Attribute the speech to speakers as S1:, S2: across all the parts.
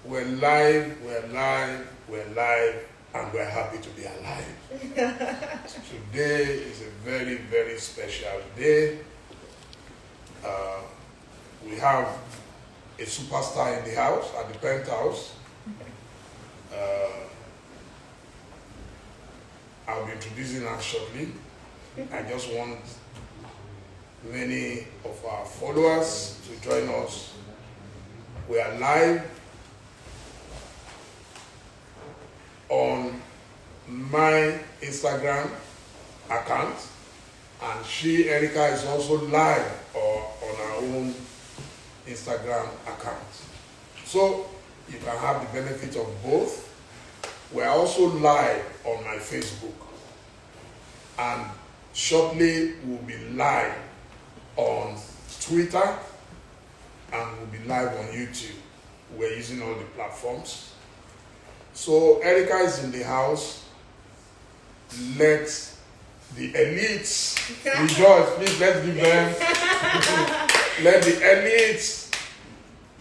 S1: We're live, and we're happy to be alive. Today is a very, very special day. We have a superstar in the house, at the penthouse. I'll be introducing her shortly. I just want many of our followers to join us. We are live on my Instagram account, and Erica, is also live on our own Instagram account. So you can have the benefit of both. We're also live on my Facebook, and shortly we'll be live on Twitter, and we'll be live on YouTube. We're using all the platforms. So Erica is in the house. Let the elites rejoice. Please, let's give them. Let the elites.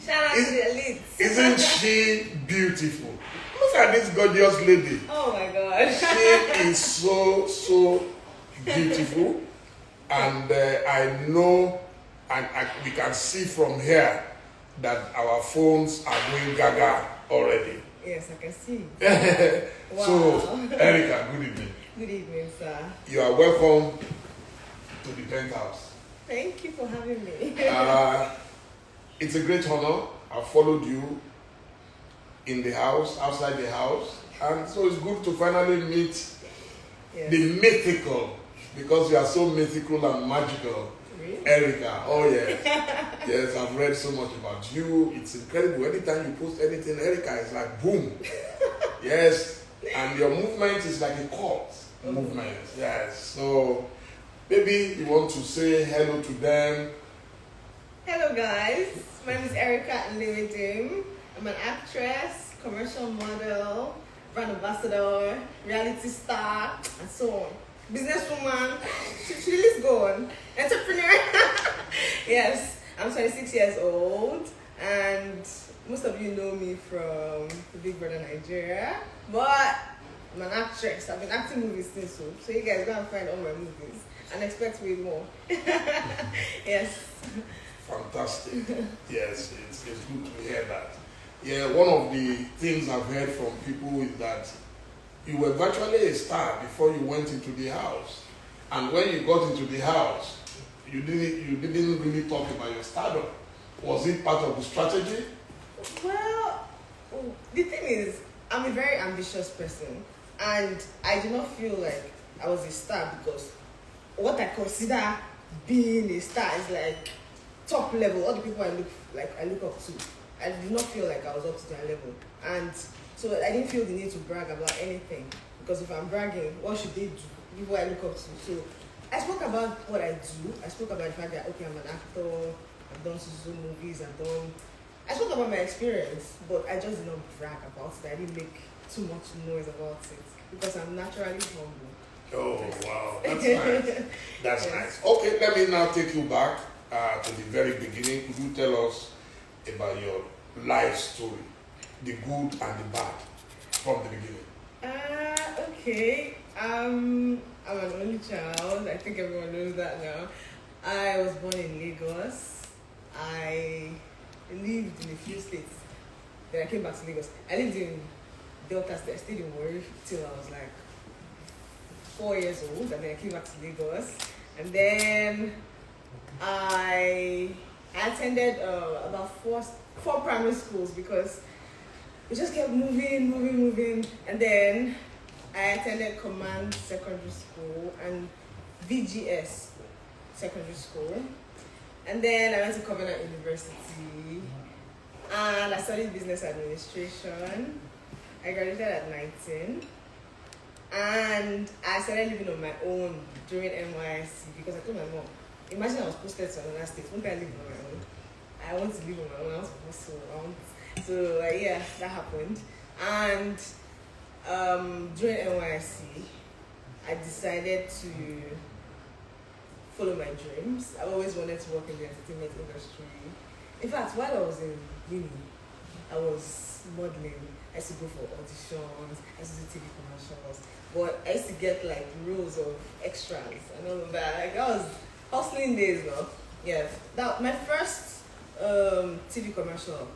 S2: Shout out to the elites.
S1: Isn't she beautiful? Look at this gorgeous lady.
S2: Oh my God.
S1: She is so beautiful. And I know, and we can see from here that our phones are going gaga already.
S2: Yes, I can see.
S1: Wow. So, Erica, good evening.
S2: Good evening, sir.
S1: You are welcome to the penthouse.
S2: Thank you for having me.
S1: It's a great honor. I followed you in the house, outside the house, and so it's good to finally meet the mythical, because you are so mythical and magical.
S2: Really?
S1: Erica, oh yes. Yes, I've read so much about you. It's incredible. Anytime you post anything, Erica is like boom. Yes, and your movement is like a cult movement. Yes, so maybe you want to say hello to them.
S2: Hello guys, my name is Erica Delemomodu. I'm an actress, commercial model, brand ambassador, reality star, and so on. Businesswoman, the list go on. Entrepreneur. Yes, I'm 26 years old, and most of you know me from the Big Brother Nigeria, but I'm an actress. I've been acting movies since, so you guys go and find all my movies and expect way more. Yes.
S1: Fantastic. Yes, it's good to hear that. Yeah, one of the things I've heard from people is that you were virtually a star before you went into the house. And when you got into the house, you didn't really talk about your stardom. Was it part of the strategy?
S2: Well, the thing is, I'm a very ambitious person, and I do not feel like I was a star because what I consider being a star is like top level. All the people I look up to, I did not feel like I was up to their level, and so I didn't feel the need to brag about anything, because if I'm bragging, what should they do? People I look up to. So I spoke about what I do. I spoke about the fact that okay, I'm an actor. I've done some movies. I spoke about my experience, but I just did not brag about it. I didn't make too much noise about it because I'm naturally humble.
S1: Oh wow, that's nice. That's nice. Okay, let me now take you back to the very beginning. Could you tell us about your life story, the good and the bad, from the beginning?
S2: Okay. I'm an only child. I think everyone knows that now. I was born in Lagos. I lived in a few states. Then I came back to Lagos. I lived in Delta State. I stayed in Warri till I was like 4 years old, and then I came back to Lagos. And then I attended about four primary schools because we just kept moving. And then I attended Command Secondary School and VGS Secondary School. And then I went to Covenant University and I studied business administration. I graduated at 19. And I started living on my own during NYSC because I told my mom, imagine I was posted to another state. Won't I live on my own? I want to live on my own. I want to hustle. So yeah, that happened. And during NYSC, I decided to follow my dreams. I always wanted to work in the entertainment industry. In fact, while I was in uni, I was modeling. I used to go for auditions. I used to do TV commercials. But I used to get like roles of extras and all of that. Like that was hustling days, though. Yeah, that my first TV commercial.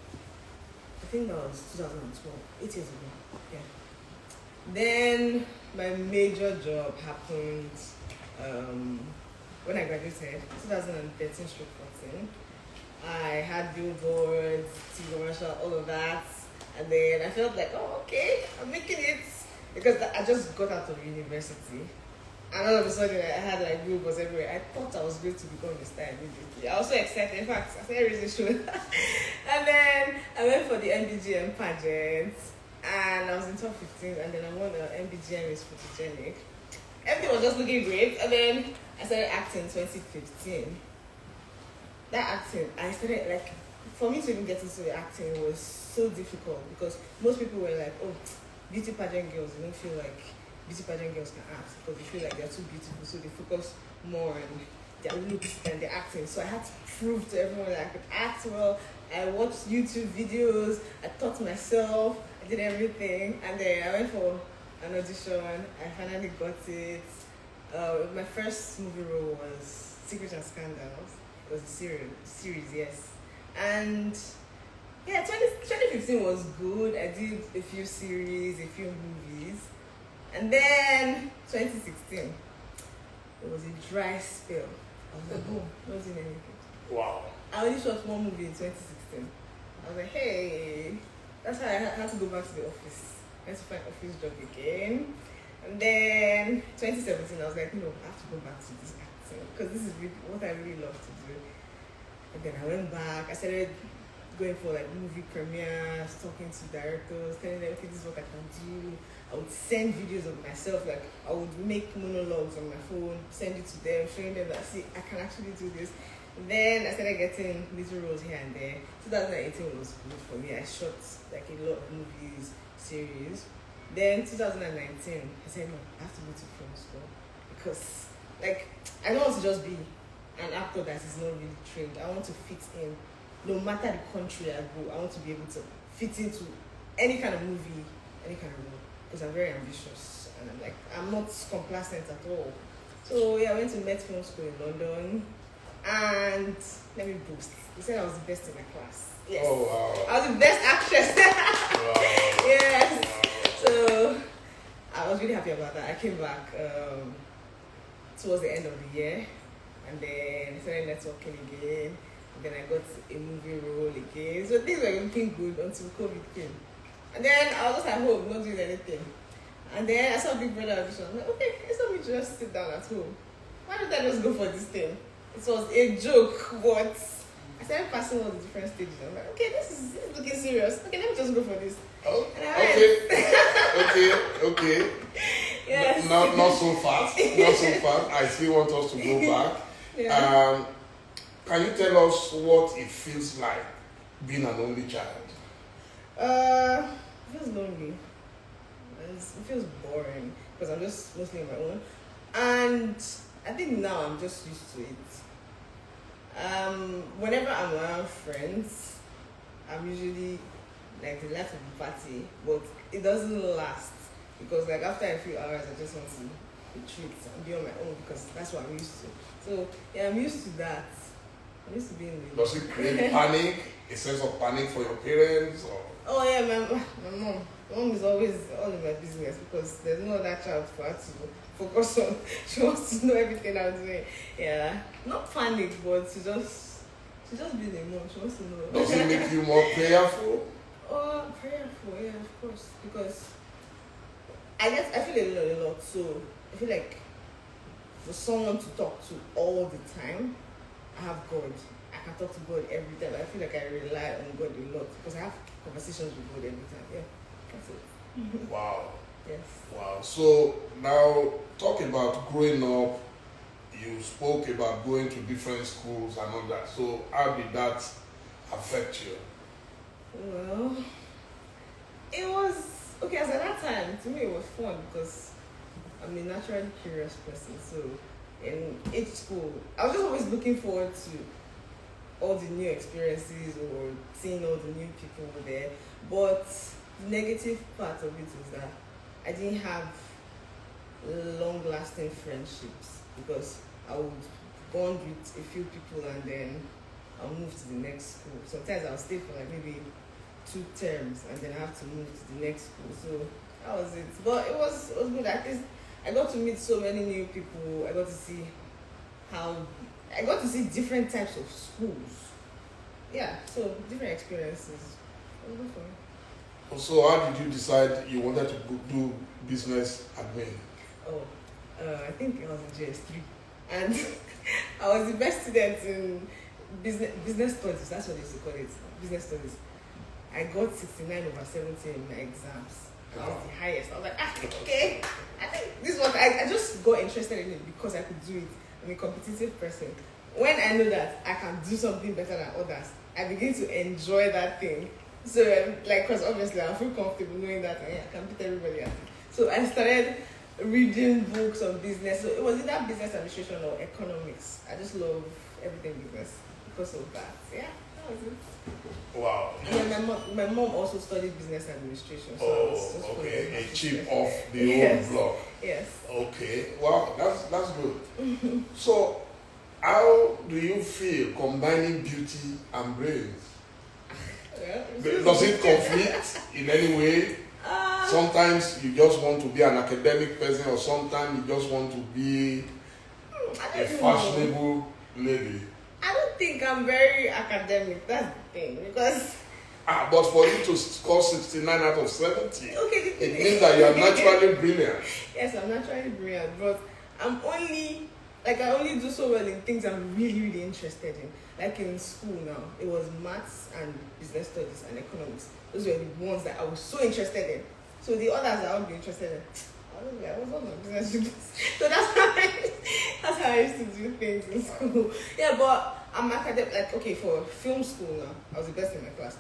S2: I think that was 2012, 8 years ago. Yeah. Then my major job happened when I graduated, 2013-14. I had billboards, TV commercial, all of that. And then I felt like, oh, okay, I'm making it. Because I just got out of university. And all of a sudden, I had like billboards everywhere. I thought I was going to become a star immediately. I was so excited. In fact, I started raising show. And then I went for the MBGM pageant. And I was in top 15. And then I won the MBGM is photogenic. Everything was just looking great. And then I started acting in 2015. That acting, I started like, for me to even get into the acting was so difficult because most people were like, oh, beauty pageant girls, they don't feel like beauty pageant girls can act because they feel like they're too beautiful, so they focus more on their looks than their acting. So I had to prove to everyone that I could act well. I watched YouTube videos, I taught myself, I did everything, and then I went for an audition. I finally got it. My first movie role was Secrets and Scandals. It was a series, yes. And yeah, 2015 was good. I did a few series, a few movies. And then 2016, it was a dry spell. I was like, oh, not doing anything.
S1: Wow.
S2: I only shot one movie in 2016. I was like, hey, that's how I had to go back to the office. I had to find office job again. And then 2017, I was like, no, I have to go back to this acting because this is really, what I really love to do. And then I went back. I started going for like movie premieres, talking to directors, telling them, okay, this is what I can do. I would send videos of myself, like I would make monologues on my phone, send it to them, showing them that, see, I can actually do this. And then I started getting little roles here and there. 2018 was good for me. I shot like a lot of movies, series. Then 2019, I said, no, I have to go to film school because like I don't want to just be an actor that is not really trained. I want to fit in. No matter the country I go, I want to be able to fit into any kind of movie, any kind of role. Because I'm very ambitious and I'm not complacent at all. So yeah, I went to Met Film School in London and let me boast. They said I was the best in my class. Yes.
S1: Oh wow.
S2: I was the best actress.
S1: Wow.
S2: Yes.
S1: Wow.
S2: So I was really happy about that. I came back towards the end of the year and then I started networking again. And then I got a movie role again. So things were looking good until COVID came. And then I was just at home, not doing anything. And then I saw Big Brother audition. I'm like, okay, it's not me to just sit down at home. Why don't I just go for this thing? It was a joke, but I started passing all the different stages. I'm like, okay, this is looking serious. Okay, let me just go for this.
S1: Oh,
S2: and I
S1: okay.
S2: Yes.
S1: Not so fast. Not so fast. I still want us to go back.
S2: Yeah.
S1: Can you tell us what it feels like being an only child?
S2: It feels lonely. It feels boring because I'm just mostly on my own. And I think now I'm just used to it. Whenever I'm around friends, I'm usually like the life of the party, but it doesn't last because like after a few hours, I just want to retreat and be on my own because that's what I'm used to. So yeah, I'm used to that. I'm used to being with.
S1: Does it create panic? A sense of panic for your parents? Or?
S2: Oh yeah, my mom. My mom is always all in my business because there's no other child for her to focus on. She wants to know everything I'm doing. Yeah, not panic, but she just being a mom. She wants to know.
S1: Does it make you more prayerful?
S2: Oh, prayerful, yeah, of course. Because I feel a lot. So I feel like for someone to talk to all the time, I have God. I can talk to God every time. I feel like I rely on God a lot because I have conversations with God every time. Yeah, that's it.
S1: Wow.
S2: Yes.
S1: Wow. So now talk about growing up. You spoke about going to different schools and all that. So how did that affect you?
S2: Well, it was okay. As at that time, to me, it was fun because I'm a naturally curious person. So in each school. I was just always looking forward to all the new experiences or seeing all the new people there. But the negative part of it is that I didn't have long-lasting friendships because I would bond with a few people and then I'll move to the next school. Sometimes I'll stay for like maybe 2 terms and then I have to move to the next school. So that was it. But it was good. At least I got to meet so many new people. I got to see different types of schools. Yeah, so different experiences. It was good for me.
S1: So how did you decide you wanted to do business admin?
S2: Oh, I think I was in JS3 and I was the best student in business studies. That's what they used to call it, business studies. I got 69 over 70 in my exams. That was the highest. I was like, okay. I think this was, I just got interested in it because I could do it. I'm a competitive person. When I know that I can do something better than others, I begin to enjoy that thing. So, because obviously I feel comfortable knowing that I can beat everybody at it. So I started reading books on business. So it was either business administration or economics. I just love everything business because of that. Yeah, that was it.
S1: Wow.
S2: And then my mom also studied business administration. So I was just
S1: okay. A chip off the
S2: yes.
S1: old block.
S2: Yes.
S1: Okay. Wow, that's good. So, how do you feel combining beauty and brains?
S2: Yeah,
S1: Does it conflict in any way? Sometimes you just want to be an academic person, or sometimes you just want to be a fashionable lady.
S2: I don't think I'm very academic. That's the thing, because
S1: but for you to score 69 out of 70,
S2: okay,
S1: it means that you are naturally brilliant.
S2: Yes, I'm naturally brilliant, but I only do so well in things I'm really, really interested in. Like in school now, it was maths and business studies and economics. Those were the ones that I was so interested in. So the others I won't be interested in. I was on business students. So that's how I used to do things in school. Yeah, but I'm academic. Like, okay, for film school now, I was the best in my class.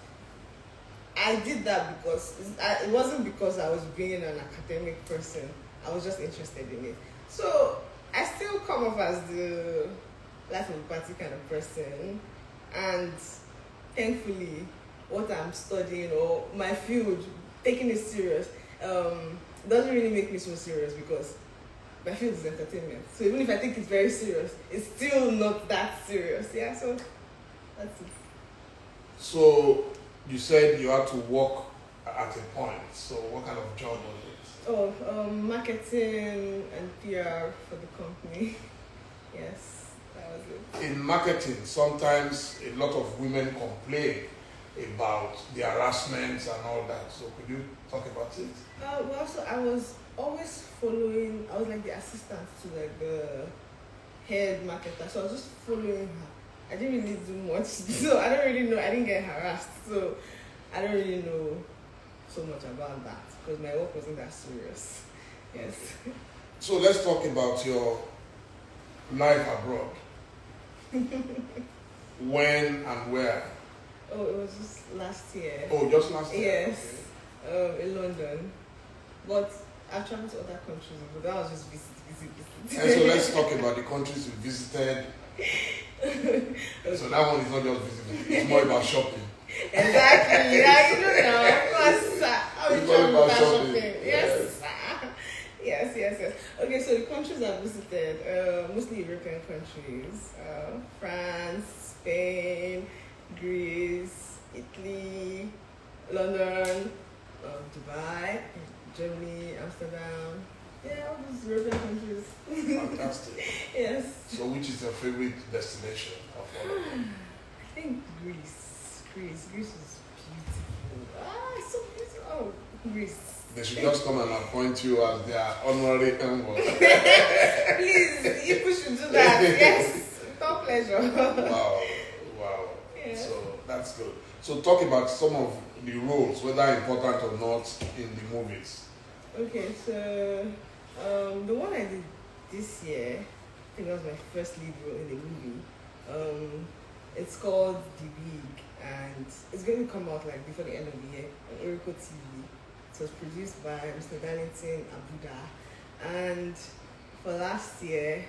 S2: I did that because it wasn't because I was being an academic person. I was just interested in it. So I still come off as the life of the party kind of person, and thankfully, what I'm studying or my field, taking it serious, doesn't really make me so serious because my field is entertainment. So even if I think it's very serious, it's still not that serious. Yeah, so that's it.
S1: So you said you had to work at a point. So what kind of job was it?
S2: Marketing and PR for the company. Yes, that was it.
S1: In marketing, sometimes a lot of women complain about the harassment and all that. So could you talk about it?
S2: So I was always following, I was like the assistant to like the head marketer. So I was just following her. I didn't really do much. So I don't really know, I didn't get harassed. So I don't really know so much about that because my work wasn't that serious. Yes.
S1: So let's talk about your life abroad. When and where?
S2: Oh, it was just last year.
S1: Oh, just last year?
S2: Yes. Okay. In London. But I've traveled to other countries, but that was just visit.
S1: And so let's talk about the countries you visited. Okay. So that one is not just visiting, it's more about shopping.
S2: Exactly. Yeah, you know now. Of course.
S1: It's more about shopping.
S2: Yes. Yes. Okay, so the countries I've visited, mostly European countries. France, Spain, Greece, Italy, London, Dubai, Germany, Amsterdam. Yeah, all those European countries.
S1: Fantastic.
S2: Yes.
S1: So which is your favorite destination of all of them?
S2: I think Greece. Greece is beautiful. It's so beautiful. Oh, Greece.
S1: They should just come and appoint you as their honorary envoy.
S2: Please, you should do that. Yes, with all pleasure.
S1: Wow.
S2: Yeah.
S1: So that's good. So talk about some of the roles, whether important or not, in the movies.
S2: Okay, so the one I did this year, I think that was my first lead role in a movie. It's called The Week, and it's going to come out like before the end of the year on Oracle TV. It was produced by Mr. Darlington Abuda, and for last year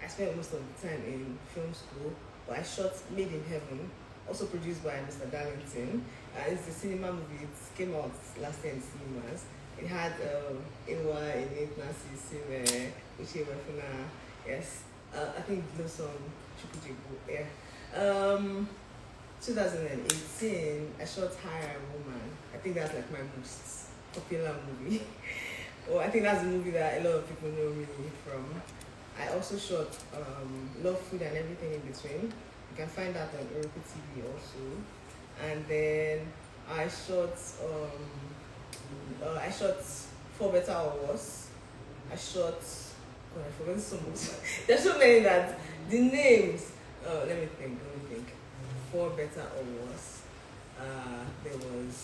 S2: I spent most of the time in film school, but I shot Made in Heaven, also produced by Mr. Darlington. It's a cinema movie. It came out last year in cinemas. It had Ewa in it, Nancy Sime, Uche Wefuna, yes. I think Blossom, Chukwujibu, yeah. 2018, I shot Hire a Woman. I think that's like my most popular movie. Well, I think that's a movie that a lot of people know me from. I also shot Love, Food and Everything in Between. You can find that on Europa TV also. And then I shot For Better or Worse. I shot, God, I forgot so much. There's so many that the names. Let me think. For Better or Worse. There was.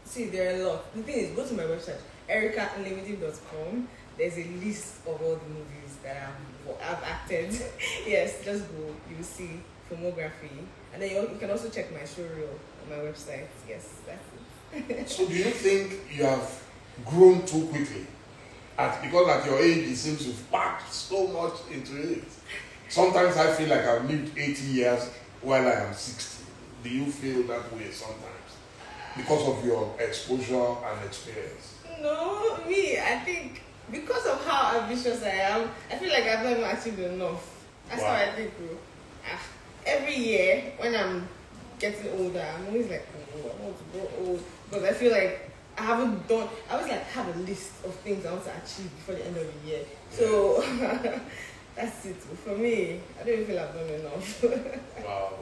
S2: See, there are a lot. The thing is, go to my website, ericaunlimited.com. There's a list of all the movies that I've acted. Yes, just go. You will see filmography, and then you can also check my show reel on my website. Yes, that's it.
S1: So do you think you have grown too quickly? Because at your age, it seems you've packed so much into it. Sometimes I feel like I've lived 80 years while I am 60. Do you feel that way sometimes? Because of your exposure and experience?
S2: No, I think because of how ambitious I am, I feel like I've never achieved enough. That's how I think, bro. Every year, when I'm getting older, I'm always like, oh, I want to grow old. Because I feel like I always like have a list of things I want to achieve before the end of the year. So, that's it. For me, I don't even feel I've done enough.
S1: Wow.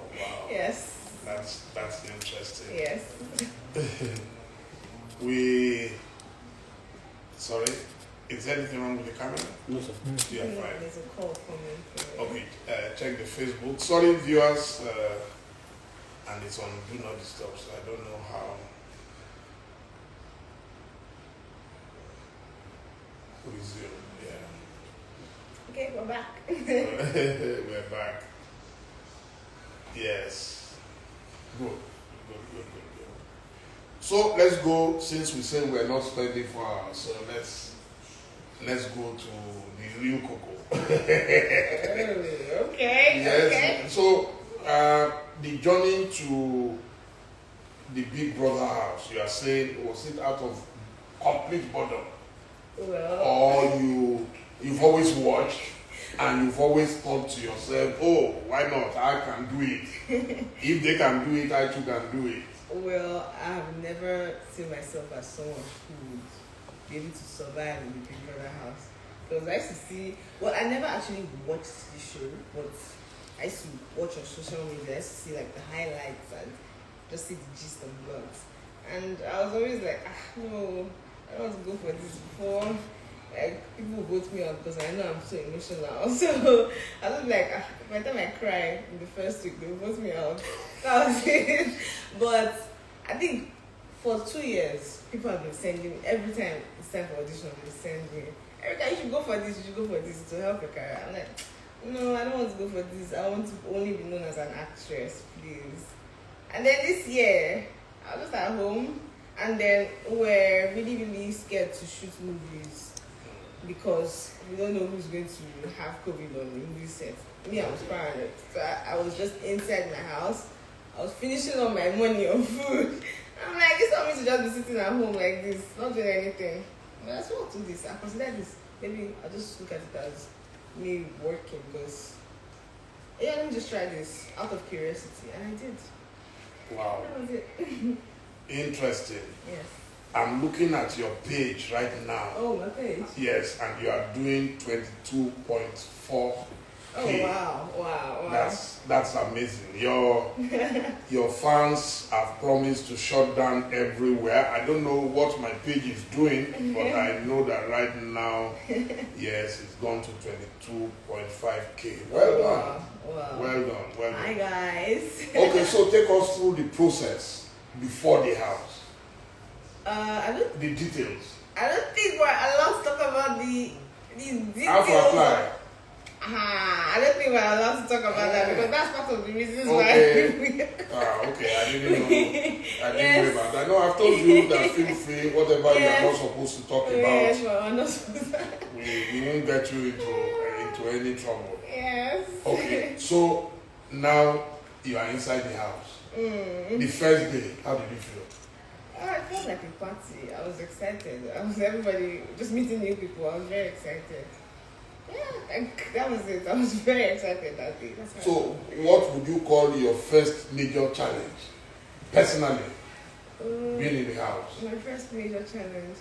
S2: Yes.
S1: That's interesting.
S2: Yes.
S1: Sorry, is there anything wrong with the camera?
S3: No, sir.
S1: Yeah, fine.
S2: There's a call coming.
S1: Okay, check the Facebook. Sorry, viewers, and it's on Do Not Disturb, so I don't know how. Resume, yeah.
S2: Okay, we're back.
S1: We're back. Yes. Good. So let's go, since we say we're not spending 4 hours, so let's go to the real cocoa.
S2: Okay.
S1: Yes.
S2: Okay.
S1: So the journey to the Big Brother house, you are saying, was it out of complete boredom?
S2: Well,
S1: Or you've always watched and you've always thought to yourself, oh, why not? I can do it. If they can do it, I too can do it.
S2: well, I've never seen myself as someone who would be able to survive in the Big Brother house. Because I used to see, well, I never actually watched the show, but I used to watch on social media. I used to see like the highlights and just see the gist of vlogs. And I was always like, no, I don't want to go for this before. Like, people vote me out because I know I'm so emotional. So I was like, by the time I cry in the first week, they vote me out. That was it. But I think for 2 years, people have been sending, every time it's time for audition, they send me, Erica, you should go for this, to help your career. I'm like, no, I don't want to go for this. I want to only be known as an actress, please. And then this year, I was just at home, and then we're really, really scared to shoot movies because we don't know who's going to have COVID on the movie set. Me, I was paranoid. So I was just inside my house. I was finishing all my money on food. I'm like, this want me to just be sitting at home like this, not doing anything. I just want to do this. I consider this. Maybe I'll just look at it as me working because, yeah, let me just try this out of curiosity. And I did.
S1: Wow.
S2: That was it.
S1: Interesting.
S2: Yes.
S1: I'm looking at your page right now.
S2: Oh, my page.
S1: Yes, and you are doing 22.4.
S2: Oh, wow.
S1: That's amazing. Your fans have promised to shut down everywhere. I don't know what my page is doing, but I know that right now, yes, it's gone to 22.5K. Well done.
S2: Wow.
S1: Well done.
S2: Hi, guys.
S1: Okay, so take us through the process before the house. The details.
S2: I don't think we're allowed to talk about the details.
S1: How to apply?
S2: I I don't think we're allowed to talk about that because that's part of the reasons why.
S1: Okay. I didn't know. I didn't know about that. No, I've told you that feel free, whatever you are not supposed to talk about.
S2: Yes, we're not supposed to.
S1: We won't get you into any trouble.
S2: Yes.
S1: Okay, so now you are inside the house. The first day, how did you feel?
S2: Oh, it felt like a party. I was excited. Everybody just meeting new people. I was very excited. Yeah, that was it. I was very excited that day.
S1: So, what would you call your first major challenge, personally, being in the house?
S2: My first major challenge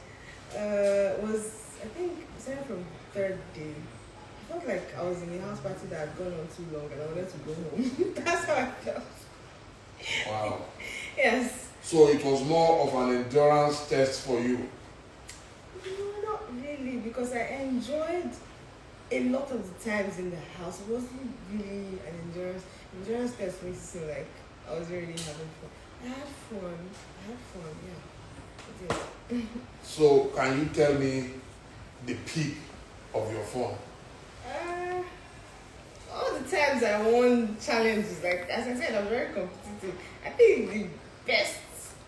S2: was, I think, starting from third day. I felt like I was in a house party that had gone on too long and I wanted to go home. That's how I felt.
S1: Wow.
S2: Yes.
S1: So it was more of an endurance test for you?
S2: No, not really, because I enjoyed a lot of the times in the house. It wasn't really an endurance test makes it seem like I was really having fun. I had fun, yeah. I did.
S1: So can you tell me the peak of your fun?
S2: All the times I won challenges, like as I said, I'm very competitive. I think the best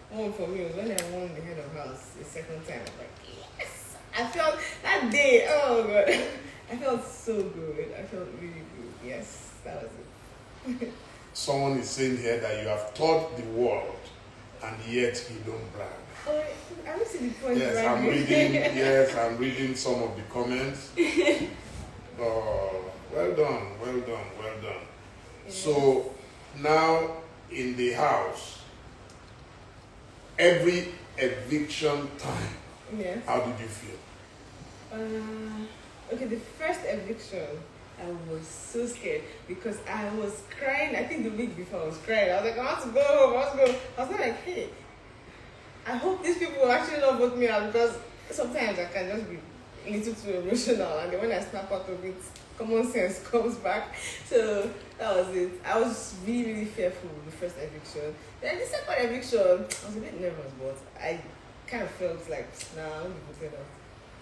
S2: one for me was when I won the head of house the second time. I was like, yes! I felt that day, oh god, I felt so good. I felt really good. Yes, that was it.
S1: Someone is saying here that you have taught the world and yet you don't brag.
S2: Oh, I don't see the point.
S1: Yes, I'm reading some of the comments. Oh, well done.
S2: Yeah.
S1: So now in the house, every eviction time,
S2: Yes.
S1: how did you feel?
S2: Okay, the first eviction, I was so scared because I was crying. I think the week before I was crying. I was like, I want to go home. I was not like, hey, I hope these people will actually not vote me out because sometimes I can just be a little too emotional, and then when I snap out of it, common sense comes back. So that was it. I was really, really fearful with the first eviction. Then the second eviction, I was a bit nervous, but I kind of felt like, nah, I won't be voted out.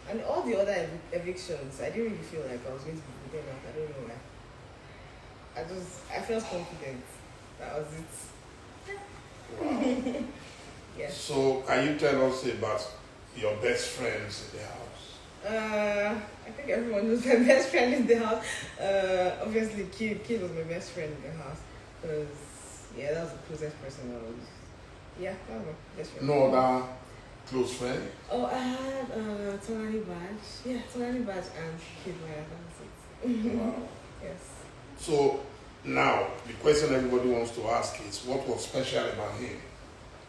S2: And all the other evictions, I didn't really feel like I was going to be voted out. I don't know why. I felt confident. That was it.
S1: Wow.
S2: Yes.
S1: So can you tell us about your best friends in the house?
S2: I think everyone knows my best friend in the house. Obviously, Kid was my best friend in the house because that was the closest person I was. Yeah, that was my best friend.
S1: No other close friend?
S2: Oh, I had Tonani Badge. Yeah, Tonani Badge and Kid Maya. That was it.
S1: Wow.
S2: Yes.
S1: So now the question everybody wants to ask is, what was special about him?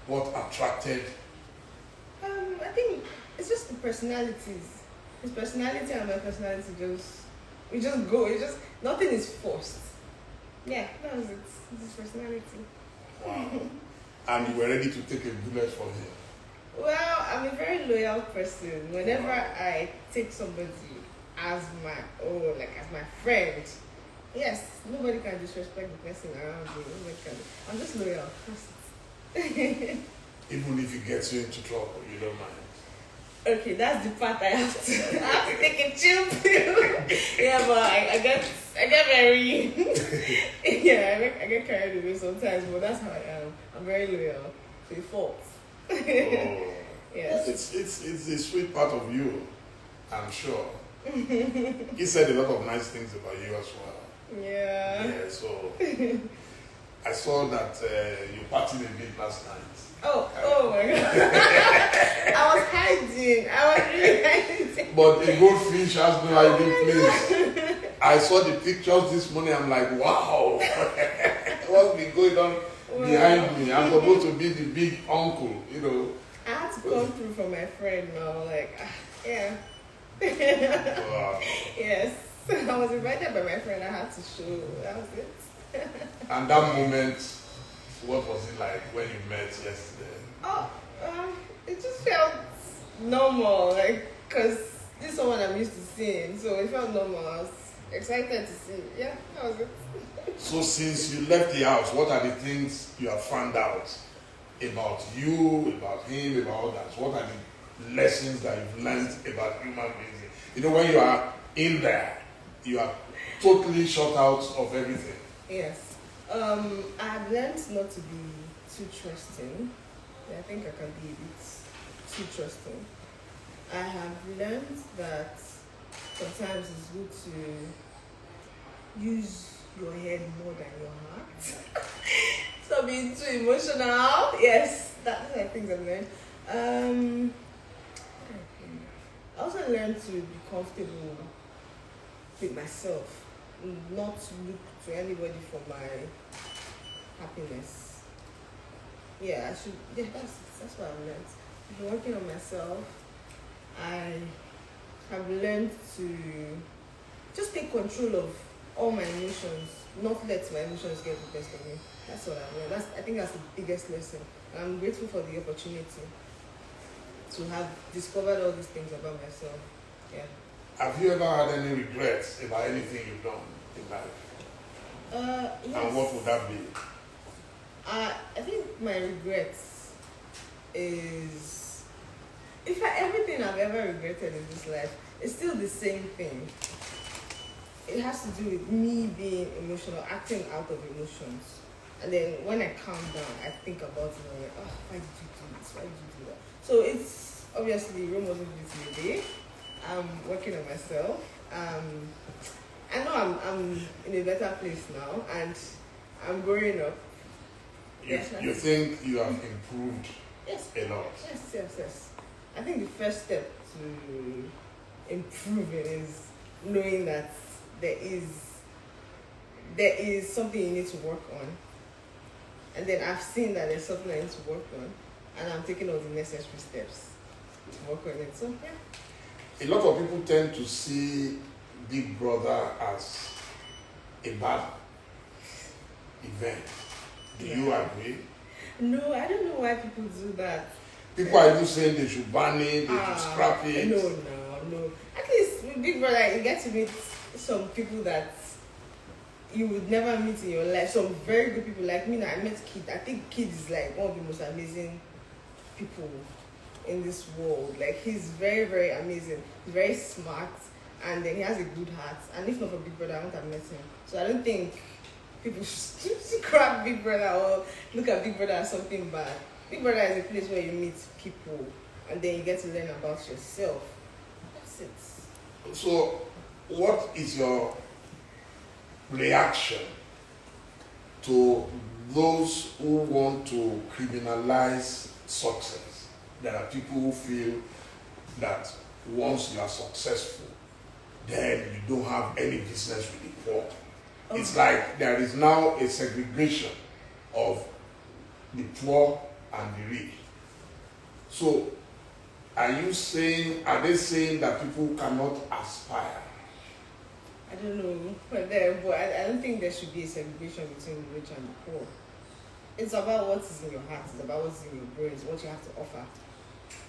S1: What attracted?
S2: I think it's just the personalities. His personality and my personality we just go. Nothing is forced. Yeah, that was it. It's his personality.
S1: Wow. And you were ready to take a bullet for him?
S2: Well, I'm a very loyal person. Whenever I take somebody as my own, like as my friend, yes, nobody can disrespect the person around me. Nobody can. I'm just loyal.
S1: Even if it gets you into trouble, you don't mind?
S2: Okay, that's the part I have to take a chill pill. Yeah, but I get very I get carried away sometimes, but that's how I am. I'm very loyal to a fault.
S1: Oh.
S2: Yes.
S1: It's a sweet part of you, I'm sure. He said a lot of nice things about you as well.
S2: Yeah.
S1: Yeah, so I saw that you partied a bit last night.
S2: Oh my god. I was hiding. I was really hiding.
S1: But a goldfish has no hiding place. I saw the pictures this morning. I'm like, wow. What's been going on behind me? I'm supposed to be the big uncle, you know.
S2: I had to come through for my friend now. Like, yeah.
S1: Wow.
S2: Yes. I was invited by my friend. I had to show. That was it.
S1: And that moment, what was it like when you met yesterday?
S2: Oh, it just felt normal, like, because this is someone I'm used to seeing, so it felt normal. I was excited to see. Yeah, that was it.
S1: So since you left the house, what are the things you have found out about you, about him, about others? What are the lessons that you've learned about human beings? You know, when you are in there, you are totally shut out of everything.
S2: Yes. I've learned not to be too trusting. I think I can be a bit too trusting. I have learned that sometimes it's good to use your head more than your heart. So being too emotional. Yes, that's the things I've learned. I also learned to be comfortable with myself, not look to anybody for my happiness. Yeah, I should. Yeah, that's what I've learned. I've been working on myself. I have learned to just take control of all my emotions, not let my emotions get the best of me. That's what I've learned. I think that's the biggest lesson. I'm grateful for the opportunity to have discovered all these things about myself. Yeah.
S1: Have you ever had any regrets about anything you've done in life?
S2: Yes.
S1: And what would that be?
S2: I think my regrets is everything I've ever regretted in this life is still the same thing. It has to do with me being emotional, acting out of emotions. And then when I calm down, I think about it and I'm like, oh, why did you do this? Why did you do that? So it's obviously Rome wasn't built in a day. I'm working on myself. I know I'm in a better place now and I'm growing up.
S1: You think you have improved
S2: Yes.
S1: a lot?
S2: Yes. I think the first step to improving is knowing that there is something you need to work on. And then I've seen that there's something I need to work on and I'm taking all the necessary steps to work on it. So yeah.
S1: A lot of people tend to see Big Brother as a bad event. Do you agree?
S2: No, I don't know why people do that.
S1: People are even saying they should ban it, they should scrap it.
S2: No. At least with Big Brother, you get to meet some people that you would never meet in your life. Some very good people like me. Now I met Kid. I think Kid is like one of the most amazing people in this world. Like he's very, very amazing. He's very smart, and then he has a good heart. And if not for Big Brother, I wouldn't have met him. So I don't think people should scrap Big Brother or look at Big Brother as something bad. Big Brother is a place where you meet people, and then you get to learn about yourself. That's it.
S1: So, what is your reaction to those who want to criminalize success? There are people who feel that once you are successful, then you don't have any business with the poor. Okay. It's like there is now a segregation of the poor and the rich. So, are they saying that people cannot aspire?
S2: I don't know, but I don't think there should be a segregation between the rich and the poor. It's about what is in your heart, it's about what's in your brains, what you have to offer.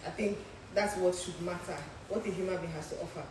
S2: I think that's what should matter, what a human being has to offer.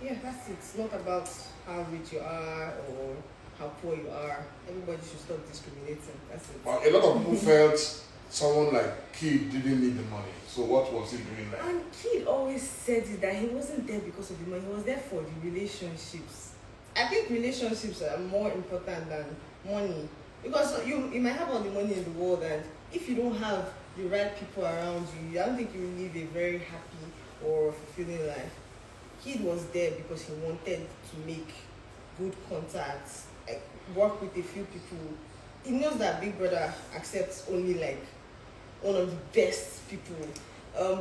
S2: Yeah, that's it. It's not about how rich you are or how poor you are. Everybody should stop discriminating. That's it.
S1: Well, a lot of people felt someone like Kid didn't need the money. So what was he doing there?
S2: And Kid always said it, that he wasn't there because of the money. He was there for the relationships. I think relationships are more important than money. Because you might have all the money in the world, and if you don't have the right people around you, I don't think you will live a very happy or fulfilling life. Kid was there because he wanted to make good contacts, like work with a few people. He knows that Big Brother accepts only like one of the best people.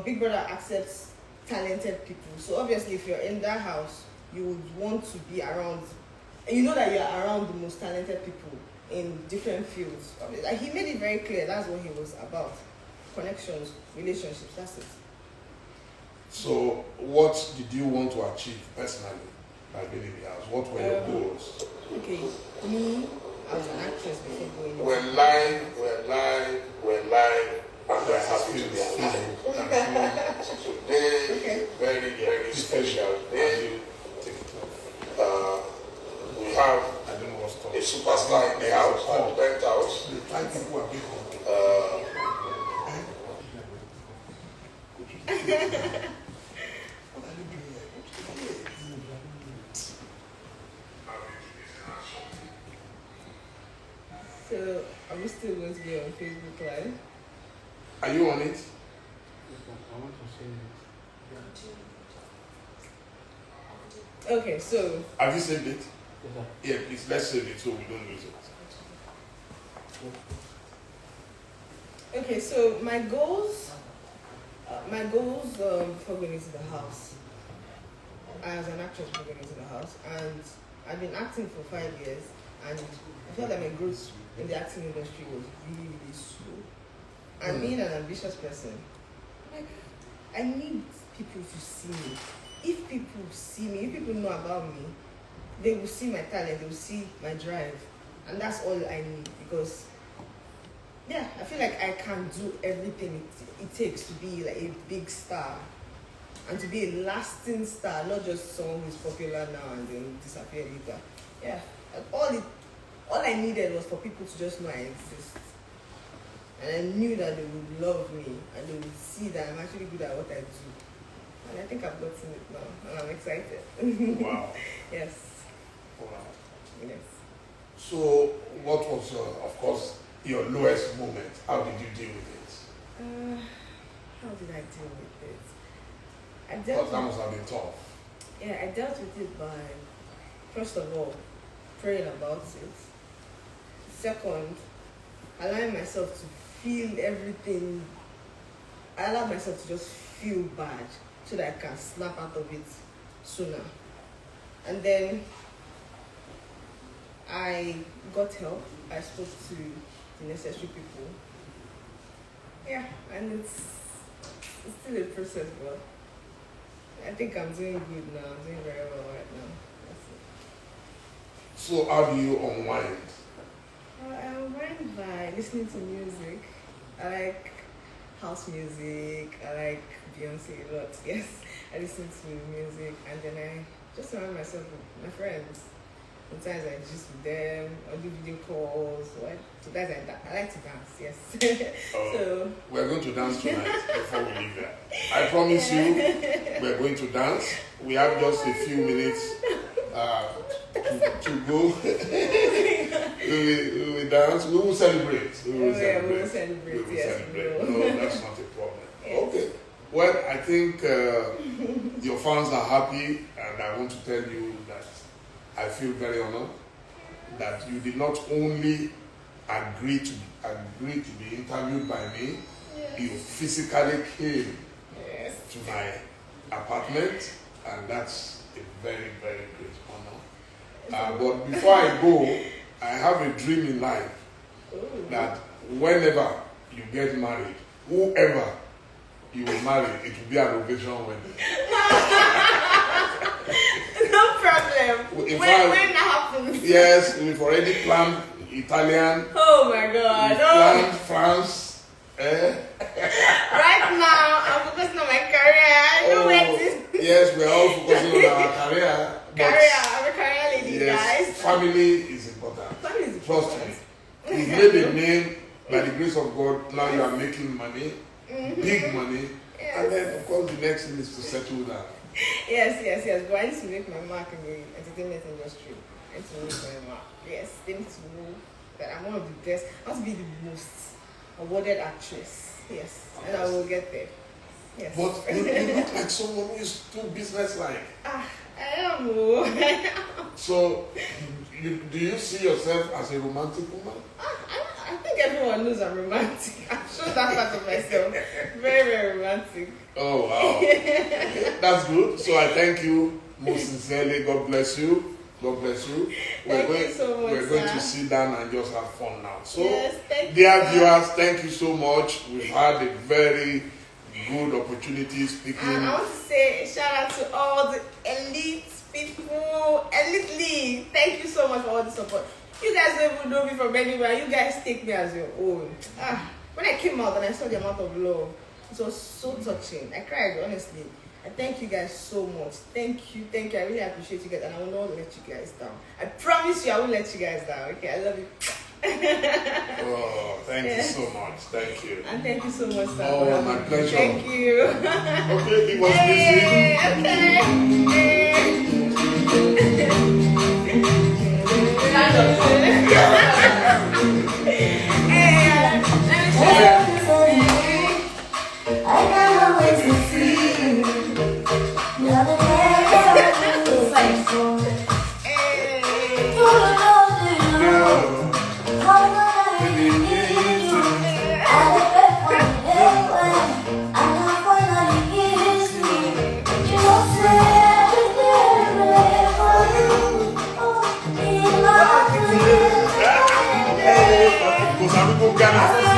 S2: Big Brother accepts talented people. So obviously if you're in that house, you would want to be around, and you know that you're around the most talented people in different fields. Like he made it very clear that's what he was about. Connections, relationships, that's it.
S1: So what did you want to achieve personally by being in the house? What were your goals?
S2: Okay, me, I was an actress before going in.
S1: We're live, and we're happy to be alive. Today, very, very special day. We have a superstar in the house, at the penthouse.
S2: So, are we still going to be on Facebook Live?
S1: Are you on it?
S3: I want to say it.
S2: Okay, so.
S1: Have you saved it?
S3: Yes, sir.
S1: Yeah, please, let's save it so we don't lose it.
S2: Okay, so my goals before going into the house, as an actress before going into the house, and I've been acting for 5 years, and I felt that my growth in the acting industry was really, really slow. And being an ambitious person, like, I need people to see me. If people see me, if people know about me, they will see my talent, they will see my drive, and that's all I need. Because yeah, I feel like I can do everything it takes to be like a big star and to be a lasting star, not just someone who's popular now and then disappear later. Yeah, and all I needed was for people to just know I exist. And I knew that they would love me and they would see that I'm actually good at what I do. And I think I've gotten it now and I'm excited.
S1: Wow.
S2: Yes.
S1: Wow.
S2: Yes.
S1: So, what was, of course, your lowest moment? How did you deal with it?
S2: How did I deal with it? I
S1: Because
S2: dealt
S1: that must have been tough.
S2: Yeah, I dealt with it by, first of all, praying about it. Second, allowing myself to feel everything. I allowed myself to just feel bad so that I can snap out of it sooner. And then I got help. I spoke to the necessary people. Yeah, and it's still a process, but I think I'm doing good now. I'm doing very well right now. That's it.
S1: So, how do you unwind?
S2: I unwind by listening to music. I like house music. I like Beyonce a lot. Yes, I listen to music, and then I just surround myself with my friends. Sometimes I just with them or do video calls. Sometimes I like to dance. Yes. So
S1: we're going to dance tonight before we leave here. I promise you, we're going to dance. We have just a few minutes to go. we will dance. We will celebrate. We will celebrate.
S2: Yes,
S1: No, that's not a problem.
S2: Yes.
S1: Okay. Well, I think your fans are happy, and I want to tell you that I feel very honored that you did not only agree to be interviewed by me,
S2: yes.
S1: You physically came
S2: yes.
S1: to my apartment, and that's a very, very great honor. But before I go, I have a dream in life that whenever you get married, whoever you will marry, it will be an ovation wedding.
S2: No problem. When that happens?
S1: Yes, we've already planned Italian.
S2: Oh my God.
S1: We've planned France.
S2: Right now, I'm focusing on my career. No waiting.
S1: Yes, we're all focusing on our career.
S2: I'm a career lady,
S1: yes,
S2: guys.
S1: family is important.
S2: Family is
S1: Trust
S2: important.
S1: me. You've made a name by the grace of God. Now you are making money, big money.
S2: Yes.
S1: And then, of course, the next thing is to settle down.
S2: Yes. But I need to make my mark in the entertainment industry. I need to make my mark. Yes, they need to know that I'm one of the best. I want to be the most awarded actress. Yes, and I will get there. Yes.
S1: But you look like someone who is too businesslike.
S2: I am.
S1: So, do you see yourself as a romantic woman?
S2: I think everyone knows I'm romantic. I'm sure that part of myself. Very, very romantic.
S1: Oh, wow. Okay, that's good. So I thank you most sincerely. God bless you. God bless you.
S2: Thank you so much,
S1: We're going
S2: sir.
S1: to sit down and just have fun now. So,
S2: yes, thank
S1: dear
S2: you,
S1: viewers, thank you so much. We've had a very good opportunity speaking.
S2: And I want to say shout out to all the elite people, elite league. Thank you so much for all the support. You guys don't even know me from anywhere. You guys take me as your own. When I came out and I saw the amount of love, it was so touching. I cried, honestly. I thank you guys so much. Thank you. I really appreciate you guys, and I will not let you guys down. I promise you, I won't let you guys down. Okay, I love you.
S1: Oh, thank you so much. Thank you.
S2: And thank you so much, sir.
S1: Oh, my pleasure.
S2: Thank you.
S1: Okay, it was busy.
S2: Okay.
S1: arúgbó Ghana.